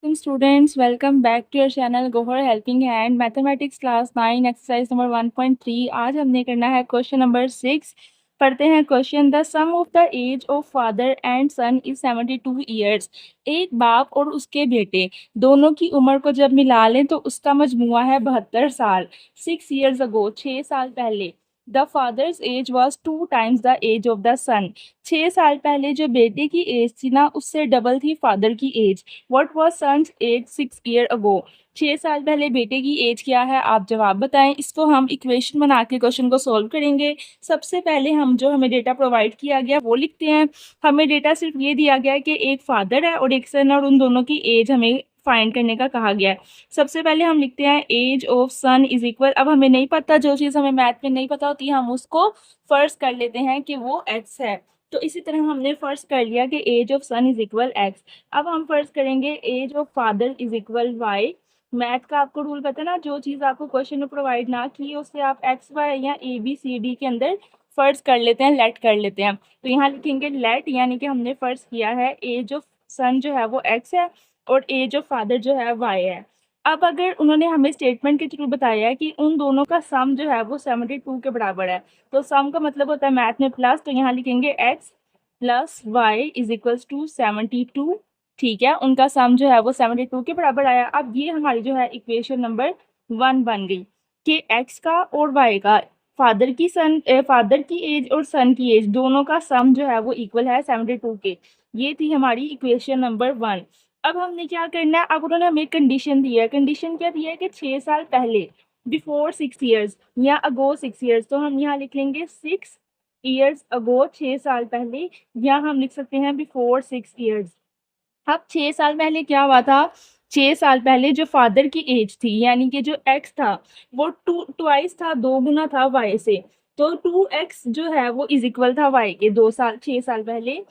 Assalamualaikum students, welcome back to your channel Gohar Helping Hand mathematics class 9 exercise number 1.3। आज हमने करना है question number 6। पढ़ते हैं question. The sum of the age of father and son is 72 years. एक बाप और उसके बेटे दोनों की उम्र को जब मिला लें तो उसका मजमुआ है 72 साल। 6 ईयर्स अगो, 6 साल पहले, the father's age was 2 times the age of the son. 6 साल पहले जो बेटे की एज थी ना, उससे डबल थी फादर की age. What was son's age 6 year ago. 6 साल पहले बेटे की एज क्या है, आप जवाब बताएं। इसको हम इक्वेशन बना के क्वेश्चन को सॉल्व करेंगे। सबसे पहले हम जो हमें डेटा प्रोवाइड किया गया वो लिखते हैं। हमें डेटा सिर्फ ये दिया गया है कि एक फादर है और एक सन, और उन दोनों की एज हमें फाइंड करने का कहा गया है। सबसे पहले हम लिखते हैं age of son is equal. अब हमें नहीं पता, जो चीज़ हमें मैथ में नहीं पता होती हम उसको फर्ज कर लेते हैं कि वो एक्स है। तो इसी तरह हमने फर्ज कर लिया कि age of son is equal X. अब हम फर्ज करेंगे age of father is equal Y. Math का आपको रूल पता है ना, जो चीज़ आपको क्वेश्चन में प्रोवाइड ना की उससे आप एक्स वाई या ए बी सी डी के अंदर फर्ज कर लेते हैं, लेट कर लेते हैं। तो यहाँ लिखेंगे लेट, यानी कि हमने फर्ज किया है एज ऑफ सन जो है वो एक्स है और एज ऑफ फादर जो है वाई है। अब अगर उन्होंने हमें स्टेटमेंट के थ्रू बताया है कि उन दोनों का सम जो है वो 72 के बराबर है, तो सम का मतलब होता है मैथ में प्लस, तो यहाँ लिखेंगे X plus Y is equals to 72। ठीक है, उनका सम जो है वो 72 के बराबर आया। अब ये हमारी जो है इक्वेशन नंबर 1 बन गई कि एक्स का और वाई का, फादर की एज और सन की एज दोनों का सम जो है वो इक्वल है 72 के। ये थी हमारी इक्वेशन नंबर 1। अब हमने क्या करना है, अब उन्होंने हमें कंडीशन दी है। कंडीशन क्या दी है कि 6 साल पहले, बिफोर 6 ईयर्स या अगो 6 ईयर्स, तो हम यहाँ लिखेंगे 6 ईयर्स अगो, 6 साल पहले, या हम लिख सकते हैं बिफोर 6 ईयर्स। अब 6 साल पहले क्या हुआ था, 6 साल पहले जो फादर की एज थी, यानी कि जो एक्स था वो ट्वाइस था, 2 गुना था वाई से। तो 2x जो है वो इज इक्वल था वाई के। 6 साल पहले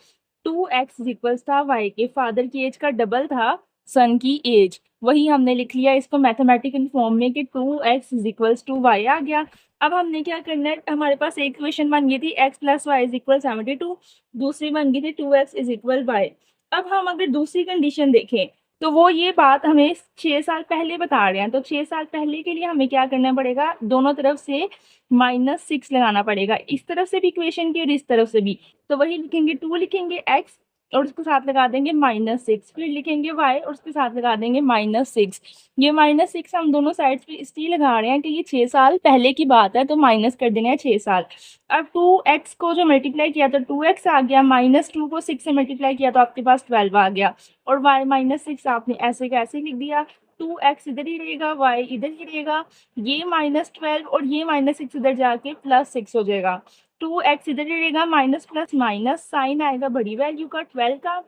2x इज इक्वल था वाई के। फादर की एज का डबल था सन की एज। वही हमने लिख लिया इसको मैथमेटिकल फॉर्म में कि 2x is equals to Y आ गया। अब हमने क्या करना है, हमारे पास एक इक्वेशन बन गई थी x plus Y is equal 72, दूसरी बन गई थी 2x इज इक्वल वाई। अब हम अगर दूसरी कंडीशन देखें तो वो ये बात हमें 6 साल पहले बता रहे हैं, तो 6 साल पहले के लिए हमें क्या करना पड़ेगा, दोनों तरफ से -6 लगाना पड़ेगा, इस तरफ से भी इक्वेशन की और इस तरफ से भी। तो वही लिखेंगे 2 लिखेंगे x और उसके साथ लगा देंगे -6, फिर लिखेंगे y और उसके साथ लगा देंगे -6। ये -6 हम दोनों साइड्स पे इसलिए लगा रहे हैं कि ये 6 साल पहले की बात है, तो माइनस कर देना है 6 साल। अब 2x को जो मल्टीप्लाई किया तो 2x आ गया, -2 को 6 से मल्टीप्लाई किया तो आपके पास 12 आ गया, और y -6 आपने ऐसे का ऐसे लिख दिया। 2x इधर ही रहेगा, y इधर ही रहेगा, ये -12 और ये -6 इधर जाके +6 हो जाएगा। 2x इधर ही रहेगा, माइनस प्लस माइनस, साइन आएगा बड़ी वैल्यू का 12 का,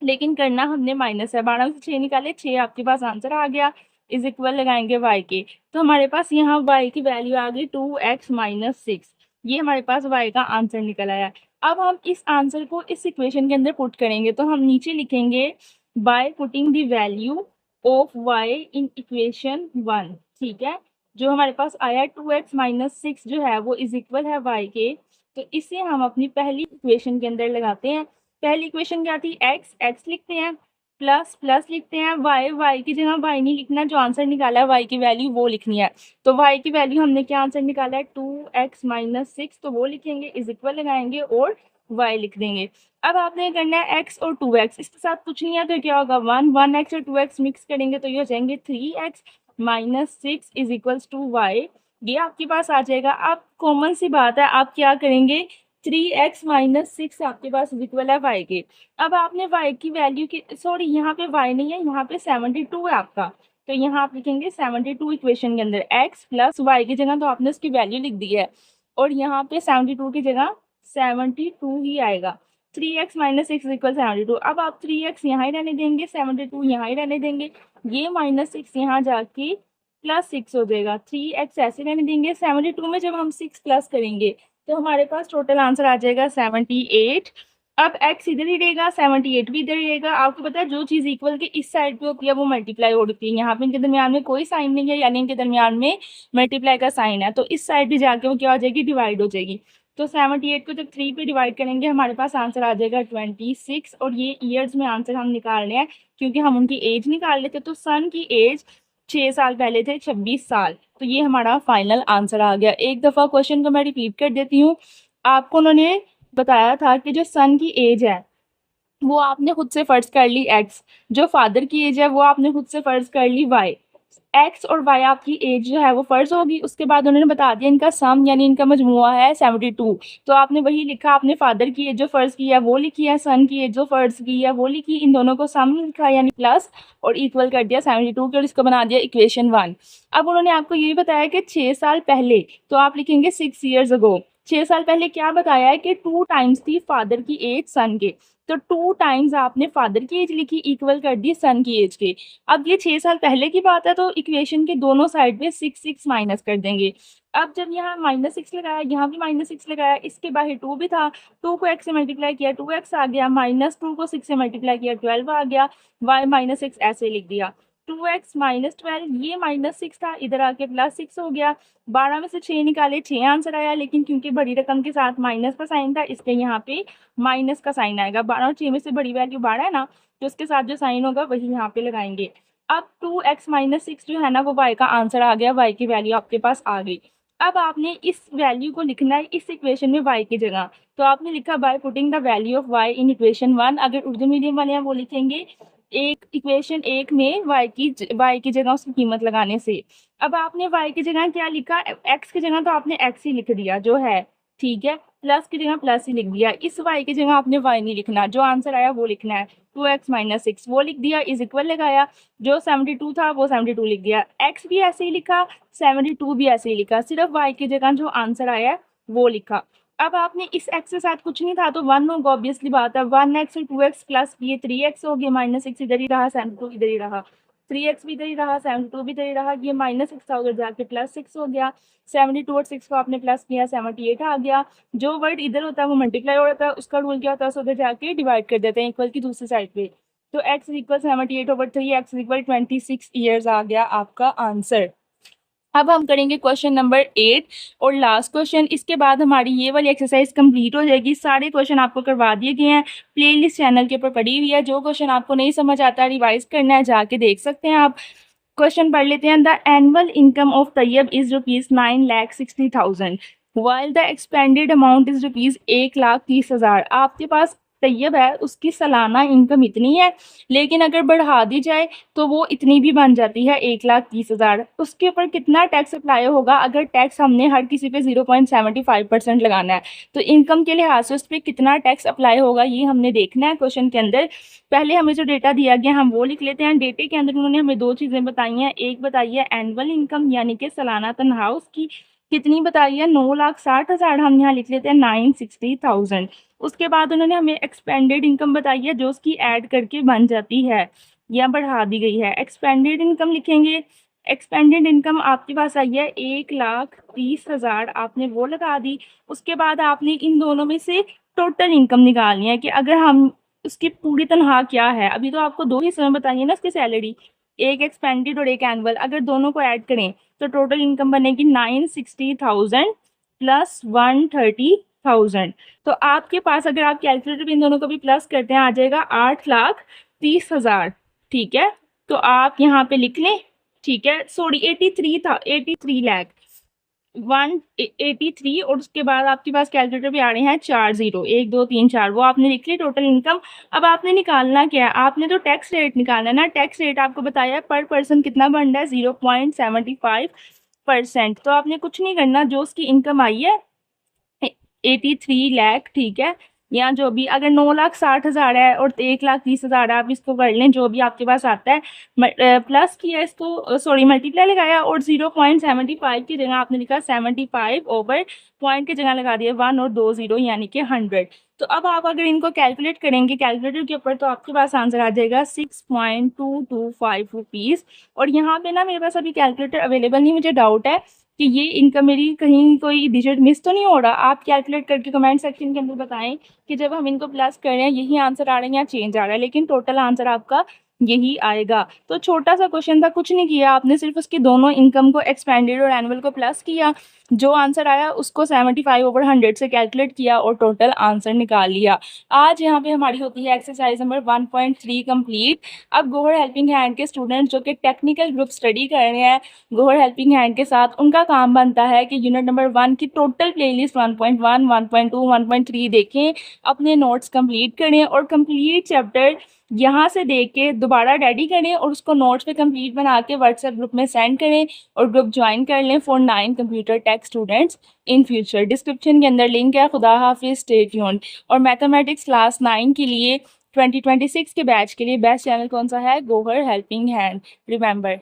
लेकिन करना हमने माइनस है। 12 में से 6 निकाले, 6 आपके पास आंसर आ गया, इज इक्वल लगाएंगे y के। तो हमारे पास यहाँ y की वैल्यू आ गई 2x - 6। ये हमारे पास y का आंसर निकल आया। अब हम इस आंसर को इस इक्वेशन के अंदर पुट करेंगे, तो हम नीचे लिखेंगे by putting the value of y in equation 1। ठीक है, जो हमारे पास आया 2x - 6 जो है वो इज इक्वल है y के। तो इसे हम अपनी पहली इक्वेशन के अंदर लगाते हैं। पहली इक्वेशन क्या थी, x लिखते हैं, प्लस प्लस लिखते हैं, y की जगह y नहीं लिखना, जो आंसर निकाला है y की वैल्यू वो लिखनी है। तो y की वैल्यू हमने क्या आंसर निकाला है 2x - 6, तो वो लिखेंगे, इज इक्वल लगाएंगे और y लिख देंगे। अब आपने करना है x और 2x, इसके साथ कुछ नहीं है तो क्या होगा 1x और 2x मिक्स करेंगे तो ये हो जाएंगे 3x - 6 is equals to y। ये आपके पास आ जाएगा। अब कॉमन सी बात है, आप क्या करेंगे, 3x - 6 आपके पास इक्वल है y के। अब आपने y की वैल्यू की, सॉरी यहाँ पे y नहीं है, यहाँ पे 72 है आपका, तो यहाँ आप लिखेंगे 72 इक्वेशन के अंदर x प्लस y की जगह तो आपने उसकी वैल्यू लिख दी है, और यहाँ पे 72 की जगह 72 ही आएगा। 3x - 6 equal 72। अब आप 3x यहाँ ही रहने देंगे, 72 यहाँ ही रहने देंगे, ये -6 यहाँ जाके +6 हो जाएगा। 3x ऐसे रहने देंगे, 72 में जब हम 6 प्लस करेंगे तो हमारे पास टोटल आंसर आ जाएगा 78। अब x इधर ही रहेगा, 78 भी इधर ही रहेगा। आपको पता है जो चीज़ इक्वल के इस साइड पे होती है वो मल्टीप्लाई होती है, यहाँ पे इनके दरमियान में कोई साइन नहीं है, यानी इनके दरमियान में मल्टीप्लाई का साइन है, तो इस साइड भी जाके वो क्या हो जाएगी, डिवाइड हो जाएगी। तो 78 को जब 3 पे डिवाइड करेंगे हमारे पास आंसर आ जाएगा 26 और ये ईयर्स में आंसर हम निकाल रहे हैं क्योंकि हम उनकी एज निकाल लेते। तो सन की एज 6 साल पहले थे 26 साल। तो ये हमारा फाइनल आंसर आ गया। एक दफ़ा क्वेश्चन को मैं रिपीट कर देती हूँ। आपको उन्होंने बताया था कि जो सन की एज है वो आपने खुद से फ़र्ज़ कर ली x, जो फादर की एज है वो आपने खुद से फ़र्ज़ कर ली y। x और y आपकी एज जो है वो फ़र्ज़ होगी। उसके बाद उन्होंने बता दिया इनका सम यानी इनका मजमुआ है 72। तो आपने वही लिखा, आपने फादर की एज जो फ़र्ज़ की है वो लिखी है, सन की एज जो फ़र्ज़ की है वो लिखी, इन दोनों को सम लिखा यानी प्लस और इक्वल कर दिया 72 के और इसको बना दिया इक्वेशन 1। अब उन्होंने आपको ये भी बताया कि 6 साल पहले, तो आप लिखेंगे 6 ईयर्स अगो। 6 साल पहले क्या बताया है कि 2 टाइम्स थी फादर की एज सन के। तो 2 टाइम्स आपने फादर की एज लिखी इक्वल कर दी सन की एज के। अब ये 6 साल पहले की बात है तो इक्वेशन के दोनों साइड पे 6 माइनस कर देंगे। अब जब यहाँ -6 लगाया, यहाँ भी -6 लगाया, इसके बाहर 2 भी था, 2 को x से मल्टीप्लाई किया 2x आ गया, -2 को 6 से मल्टीप्लाई किया 12 आ गया, y -6 ऐसे लिख दिया। 2x -12 ये -6 था, इधर आके +6 हो गया। 12 में से 6 निकाले, 6 आंसर आया, लेकिन क्योंकि बड़ी रकम के साथ माइनस का साइन था इसलिए यहाँ पे माइनस का साइन आएगा। 12 और 6 में से बड़ी वैल्यू 12 है ना, तो उसके साथ जो साइन होगा वही यहाँ पे लगाएंगे। अब 2x -6 जो है ना वो y का आंसर आ गया, y की वैल्यू आपके पास आ गई। अब आपने इस वैल्यू को लिखना है इस इक्वेशन में y की जगह। तो आपने लिखा by putting the value of y in equation 1। अगर उर्दू मीडियम वाले हैं वो लिखेंगे एक इक्वेशन 1 में y की जगह उसकी कीमत लगाने से। अब आपने y की जगह क्या लिखा, x की जगह तो आपने x ही लिख दिया जो है, ठीक है, प्लस की जगह प्लस ही लिख दिया। इस y की जगह आपने y नहीं लिखना, जो आंसर आया वो लिखना है। 2x -6 वो लिख दिया, इज इक्वल लगाया, जो 72 था वो 72 लिख दिया, x भी ऐसे ही लिखा, 72 भी ऐसे ही लिखा, सिर्फ y की जगह जो आंसर आया वो लिखा। अब आपने इस x के साथ कुछ नहीं था तो 1 होगा, ऑब्वियसली बात है। 1x और 2x प्लस ये 3x हो गया, -6 इधर ही रहा, 72 इधर ही रहा, 3x भी इधर ही रहा, 72 भी इधर ही रहा, ये -6 था उधर जाके +6 हो गया। 72 और 6 को आपने प्लस किया, 78 आ गया। जो वर्ड इधर होता है वो मल्टीप्लाई हो जाता है, उसका रूल क्या होता है, उधर जाके डिवाइड कर देते हैं इक्वल की दूसरी साइड पे। तो x equal 78/3, x equal 26 years आ गया आपका आंसर। अब हम करेंगे क्वेश्चन नंबर 8 और लास्ट क्वेश्चन। इसके बाद हमारी ये वाली एक्सरसाइज कंप्लीट हो जाएगी। सारे क्वेश्चन आपको करवा दिए गए हैं, प्लेलिस्ट चैनल के ऊपर पड़ी हुई है। जो क्वेश्चन आपको नहीं समझ आता रिवाइज करना है जाके देख सकते हैं आप। क्वेश्चन पढ़ लेते हैं। The annual income of Tayyab is ₹9,60,000 while the expended amount is ₹1,30,000। आपके पास तैयब है, उसकी सालाना इनकम इतनी है, लेकिन अगर बढ़ा दी जाए तो वो इतनी भी बन जाती है 1,30,000। उसके ऊपर कितना टैक्स अप्लाई होगा? अगर टैक्स हमने हर किसी पे 0.75% लगाना है तो इनकम के लिहाज से उस पर कितना टैक्स अप्लाई होगा ये हमने देखना है क्वेश्चन के अंदर। पहले हमें जो डेटा दिया गया हम वो लिख लेते हैं। डेटे के अंदर उन्होंने हमें 2 चीज़ें बताई हैं। एक बताई है एनुअल इनकम यानी कि सालाना तनख्वाह उसकी कितनी बताई है, 9,60,000। हम यहाँ लिख लेते हैं 960,000। उसके बाद उन्होंने हमें एक्सपेंडेड इनकम बताई है जो उसकी ऐड करके बन जाती है या बढ़ा दी गई है। एक्सपेंडेड इनकम लिखेंगे। एक्सपेंडेड इनकम आपके पास आई है 1,30,000, आपने वो लगा दी। उसके बाद आपने इन दोनों में से टोटल इनकम निकालनी है कि अगर हम उसकी पूरी तनख्वाह क्या है। अभी तो आपको 2 हिस्सों में बताइए ना उसकी सैलरी, एक एक्सपेंडेड और एक एनुअल। अगर दोनों को ऐड करें तो टोटल इनकम बनेगी 960,000 प्लस 130,000। तो आपके पास अगर आप कैलकुलेटर में इन दोनों को भी प्लस करते हैं आ जाएगा 8,30,000। ठीक है, तो आप यहाँ पे लिख लें। ठीक है, सॉरी 83 था, 83 लाख 183 और उसके बाद आपके पास कैलकुलेटर भी आ रहे हैं 4 0, 1 2 3 4, वो आपने लिख ली टोटल इनकम। अब आपने निकालना क्या है, आपने तो टैक्स रेट निकालना है ना। टैक्स रेट आपको बताया पर पर्सन कितना बन रहा है 0.75%। तो आपने कुछ नहीं करना, जो उसकी इनकम आई है 83 लाख, ठीक है, या जो भी, अगर 9,60,000 है और 1,30,000 है, आप इसको कर लें जो भी आपके पास आता है, प्लस किया इसको, सॉरी मल्टीप्लाई लगाया और 0.75 की जगह आपने लिखा 75 ओवर पॉइंट की जगह लगा दिया 1 और 2 0 यानी कि 100। तो अब आप अगर इनको कैलकुलेट करेंगे कैलकुलेटर के ऊपर तो आपके पास आंसर आ जाएगा 6.225 रुपीज़। और यहाँ पे ना मेरे पास अभी कैलकुलेटर अवेलेबल नहीं, मुझे डाउट है कि ये इनकम मेरी कहीं कोई डिजिट मिस तो नहीं हो रहा। आप कैलकुलेट करके कमेंट सेक्शन के अंदर बताएं कि जब हम इनको प्लस कर रहे हैं यही आंसर आ रहे हैं या चेंज आ रहा है, लेकिन टोटल आंसर आपका यही आएगा। तो छोटा-सा क्वेश्चन था, कुछ नहीं किया आपने, सिर्फ़ उसकी दोनों इनकम को एक्सपेंडेड और एनुअल को प्लस किया। जो आंसर आया उसको 75/100 से कैलकुलेट किया और टोटल आंसर निकाल लिया। आज यहाँ पे हमारी होती है एक्सरसाइज़ नंबर 1.3 कंप्लीट। अब गोहर हेल्पिंग हैंड के स्टूडेंट्स जो कि टेक्निकल ग्रुप स्टडी कर रहे हैं गोहर हेल्पिंग हैंड के साथ, उनका काम बनता है कि यूनिट नंबर 1 की टोटल प्लेलिस्ट 1.1, 1.2, 1.3 देखें, अपने नोट्स कंप्लीट करें और कंप्लीट चैप्टर यहाँ से देख के दोबारा रेडी करें और उसको नोट्स पे कंप्लीट बना के व्हाट्सएप ग्रुप में सेंड करें और ग्रुप ज्वाइन कर लें for 9 computer tech students in future. Description के अंदर लिंक है। खुदा हाफिज़, स्टे ट्यून्ड। और मैथमेटिक्स क्लास 9 के लिए 2026 के बैच के लिए बेस्ट चैनल कौन सा है? Gohar helping hand. रिमेंबर।